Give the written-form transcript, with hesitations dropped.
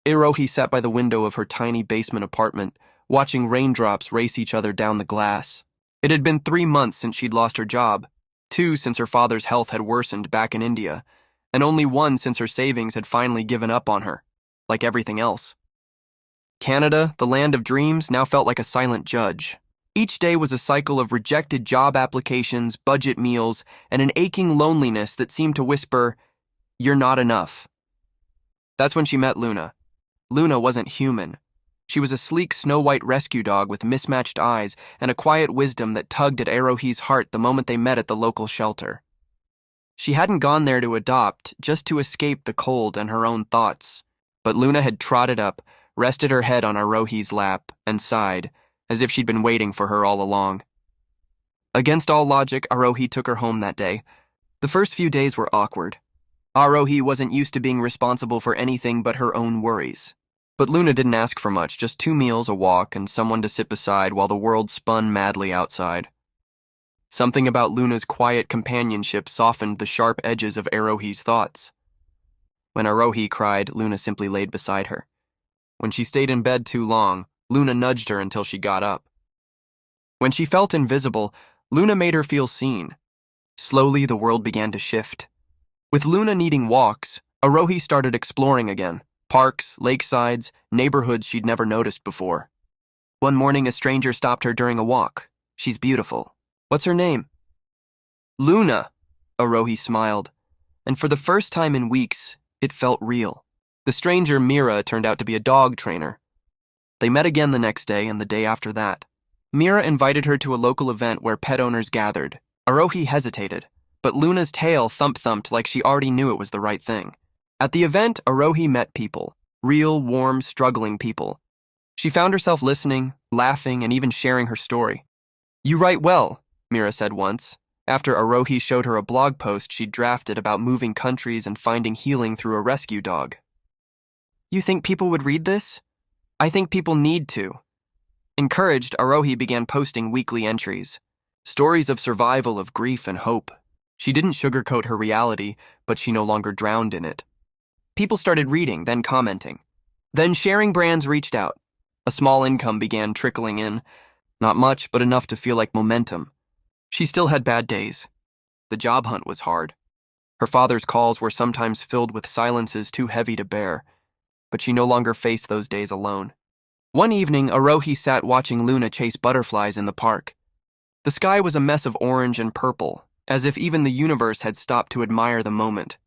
Aarohi sat by the window of her tiny basement apartment, watching raindrops race each other down the glass. It had been 3 months since she'd lost her job, 2 since her father's health had worsened back in India, and only 1 since her savings had finally given up on her, like everything else. Canada, the land of dreams, now felt like a silent judge. Each day was a cycle of rejected job applications, budget meals, and an aching loneliness that seemed to whisper, "You're not enough." That's when she met Luna. Luna wasn't human. She was a sleek snow-white rescue dog with mismatched eyes and a quiet wisdom that tugged at Aarohi's heart the moment they met at the local shelter. She hadn't gone there to adopt, just to escape the cold and her own thoughts. But Luna had trotted up, rested her head on Aarohi's lap, and sighed, as if she'd been waiting for her all along. Against all logic, Aarohi took her home that day. The first few days were awkward. Aarohi wasn't used to being responsible for anything but her own worries. But Luna didn't ask for much, just 2 meals, a walk, and someone to sit beside while the world spun madly outside. Something about Luna's quiet companionship softened the sharp edges of Aarohi's thoughts. When Aarohi cried, Luna simply laid beside her. When she stayed in bed too long, Luna nudged her until she got up. When she felt invisible, Luna made her feel seen. Slowly, the world began to shift. With Luna needing walks, Aarohi started exploring again. Parks, lakesides, neighborhoods she'd never noticed before. One morning, a stranger stopped her during a walk. "She's beautiful. What's her name?" "Luna," Aarohi smiled. And for the first time in weeks, it felt real. The stranger, Mira, turned out to be a dog trainer. They met again the next day and the day after that. Mira invited her to a local event where pet owners gathered. Aarohi hesitated, but Luna's tail thumped like she already knew it was the right thing. At the event, Aarohi met people. Real, warm, struggling people. She found herself listening, laughing, and even sharing her story. "You write well," Mira said once, after Aarohi showed her a blog post she'd drafted about moving countries and finding healing through a rescue dog. "You think people would read this?" "I think people need to." Encouraged, Aarohi began posting weekly entries. Stories of survival, of grief and hope. She didn't sugarcoat her reality, but she no longer drowned in it. People started reading, then commenting. Then sharing brands reached out. A small income began trickling in. Not much, but enough to feel like momentum. She still had bad days. The job hunt was hard. Her father's calls were sometimes filled with silences too heavy to bear, but she no longer faced those days alone. One evening, Aarohi sat watching Luna chase butterflies in the park. The sky was a mess of orange and purple, as if even the universe had stopped to admire the moment.